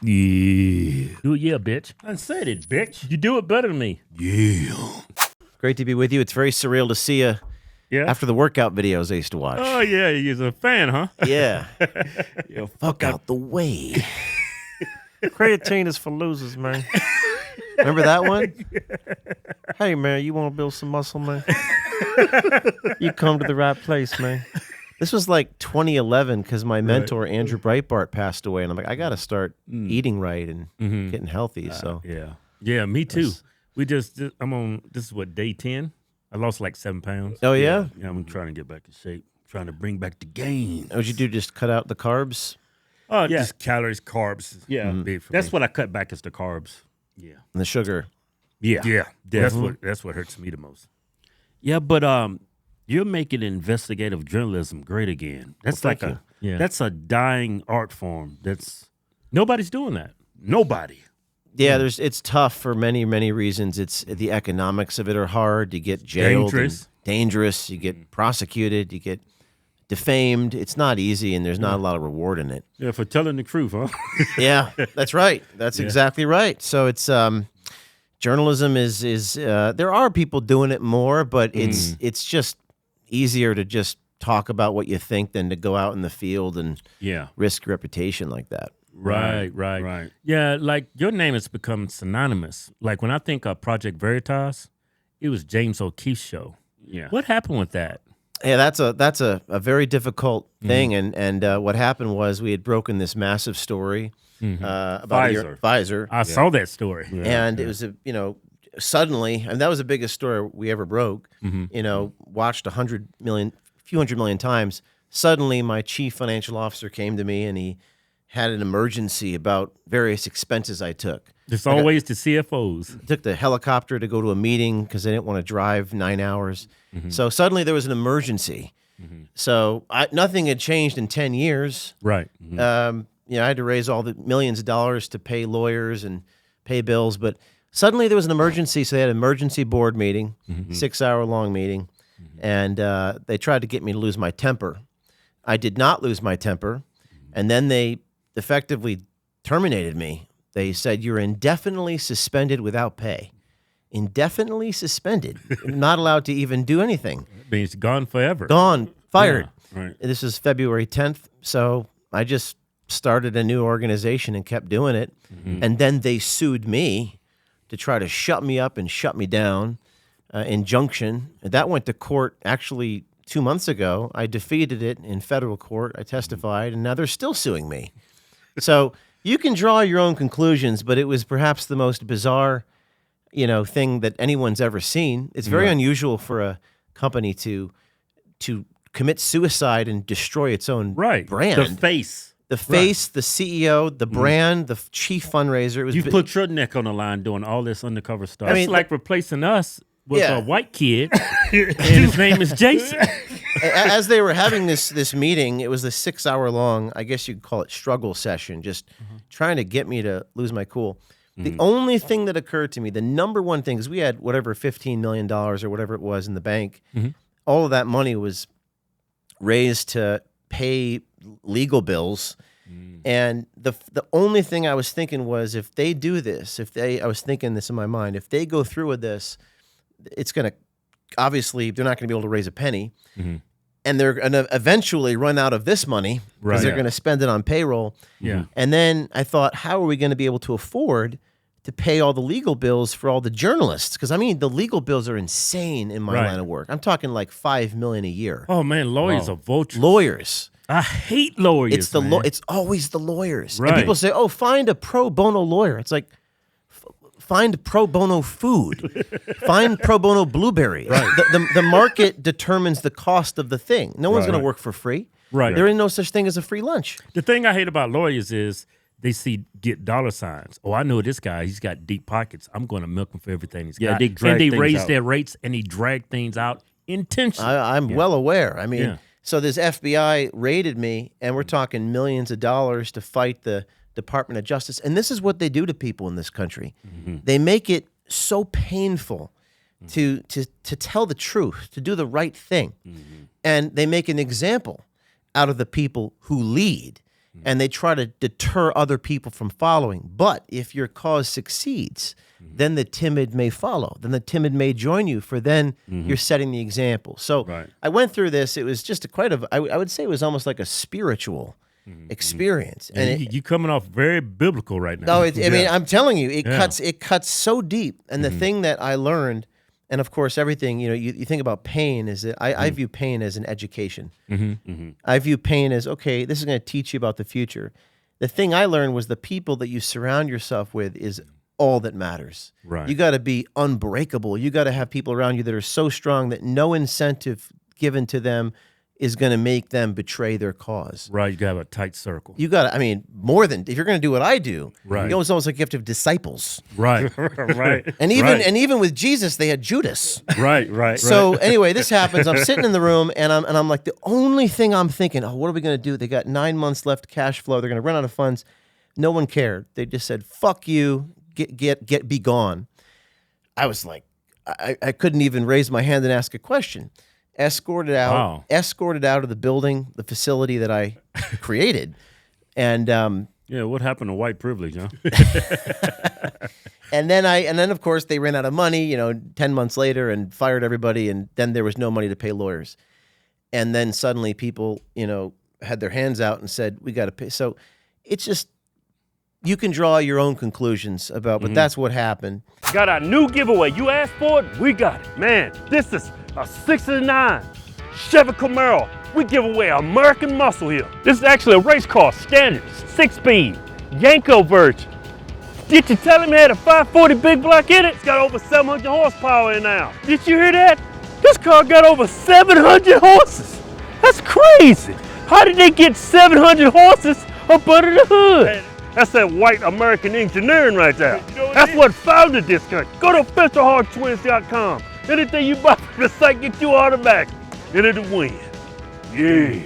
Yeah. Do it, yeah, bitch. I said it, bitch. You do it better than me. Yeah. Great to be with you. It's very surreal to see you Yeah. after the workout videos I used to watch. Oh yeah, you're a fan, huh? Yeah. Yeah. Fuck out the way. Creatine is for losers, man. Remember that one? Hey, man, you want to build some muscle, man? You come to the right place, man. This was like 2011 because my mentor, Andrew Breitbart, passed away. And I'm like, I got to start eating right and getting healthy. So Yeah, me too. This is what, day 10? I lost like 7 pounds. Oh, yeah? Yeah, I'm trying to get back in shape. Trying to bring back the gains. What'd you do? Just cut out the carbs? Oh, just calories, carbs. Yeah. Big for That's me. what I cut back is the carbs. Yeah. And the sugar. Yeah. That's what hurts me the most. Yeah, but you're making investigative journalism great again. That's Well, like thank that's a dying art form. Nobody's doing that. Nobody. Yeah, it's tough for many, many reasons. It's the economics of it are hard. You get jailed. Dangerous. You get prosecuted. You get defamed. It's not easy, and there's not a lot of reward in it. Yeah, for telling the truth, huh? Yeah, that's right. That's exactly right. So it's journalism is there are people doing it more, but it's just easier to just talk about what you think than to go out in the field and risk your reputation like that. Right. Yeah, like your name has become synonymous. Like when I think of Project Veritas, it was James O'Keefe's show. Yeah. What happened with that? Yeah, that's a very difficult thing, and what happened was we had broken this massive story about Pfizer. I saw that story, and it was suddenly, and that was the biggest story we ever broke. Watched 100 million, few hundred million times. Suddenly, my chief financial officer came to me, and he had an emergency about various expenses I took. It's always the CFOs. Took the helicopter to go to a meeting because they didn't want to drive 9 hours. So suddenly there was an emergency. So nothing had changed in 10 years. Right. I had to raise all the millions of dollars to pay lawyers and pay bills. But suddenly there was an emergency. So they had an emergency board meeting, 6-hour-long meeting. And they tried to get me to lose my temper. I did not lose my temper. And then they effectively terminated me. They said, you're indefinitely suspended without pay. Indefinitely suspended. Not allowed to even do anything. It means gone forever. Gone. Fired. Yeah, right. This is February 10th. So I just started a new organization and kept doing it. And then they sued me to try to shut me up and shut me down. Injunction. That went to court actually 2 months ago. I defeated it in federal court. I testified, and now they're still suing me. So you can draw your own conclusions, but it was perhaps the most bizarre, thing that anyone's ever seen. It's very unusual for a company to commit suicide and destroy its own brand. The face, the CEO, the brand, the chief fundraiser. It was You put your neck on the line doing all this undercover stuff. I mean, it's like replacing us with Yeah. a white kid, and his name is Jason. As they were having this meeting, it was a 6-hour-long, I guess you'd call it struggle session, just trying to get me to lose my cool. The only thing that occurred to me, the number one thing, is we had whatever $15 million or whatever it was in the bank. All of that money was raised to pay legal bills. And the only thing I was thinking was, if they do this, I was thinking this in my mind, if they go through with this, it's going to, obviously, they're not going to be able to raise a penny. And they're going to eventually run out of this money because they're going to spend it on payroll. Yeah. And then I thought, how are we going to be able to afford to pay all the legal bills for all the journalists? Because, the legal bills are insane in my line of work. I'm talking like $5 million a year. Oh man, lawyers are vultures. Lawyers. I hate lawyers. It's it's always the lawyers. Right. And people say, oh, find a pro bono lawyer. It's like, find pro bono food. Find pro bono blueberries. The market determines the cost of the thing. No one's going to work for free. Right. There is no such thing as a free lunch. The thing I hate about lawyers is they get dollar signs. Oh, I know this guy. He's got deep pockets. I'm going to milk him for everything he's got. they drag and they things raise out. their rates and they drag things out intentionally. I'm well aware. So this FBI raided me, and we're talking millions of dollars to fight the Department of Justice. And this is what they do to people in this country. They make it so painful to tell the truth, to do the right thing. And they make an example out of the people who lead. and they try to deter other people from following. But if your cause succeeds, then the timid may follow. Then the timid may join you, for then you're setting the example. So I went through this. It was just I would say it was almost like a spiritual experience. And you coming off very biblical right now. No, I mean, I'm telling you, it cuts so deep. And the thing that I learned, and of course, everything, you think about pain, is that I view pain as an education. I view pain as, okay, this is going to teach you about the future. The thing I learned was the people that you surround yourself with is all that matters. Right. You got to be unbreakable. You got to have people around you that are so strong that no incentive given to them is going to make them betray their cause. Right, you got to have a tight circle. You got to, I mean, more than, if you're going to do what I do, right. It's almost like you have to have disciples. Right, right. And even with Jesus, they had Judas. Right. So anyway, this happens. I'm sitting in the room, and I'm like, the only thing I'm thinking, what are we going to do? They got 9 months left cash flow. They're going to run out of funds. No one cared. They just said, "Fuck you, be gone." I was like, I couldn't even raise my hand and ask a question. Escorted out of the building, the facility that I created, and what happened to white privilege, huh? and then of course they ran out of money, 10 months later, and fired everybody, and then there was no money to pay lawyers, and then suddenly people, had their hands out and said, "We got to pay." So it's just, you can draw your own conclusions about, but that's what happened. Got our new giveaway. You asked for it, we got it. Man, this is a 69 Chevy Camaro. We give away American muscle here. This is actually a race car, standard, 6-speed, Yanko version. Did you tell him it had a 540 big block in it? It's got over 700 horsepower in now. Did you hear that? This car got over 700 horses. That's crazy. How did they get 700 horses up under the hood? Hey, that's that white American engineering right there. That's what founded this country. Go to officialhodgetwins.com. Anything you buy from the site, get you automatic. And it'll win. Yeah.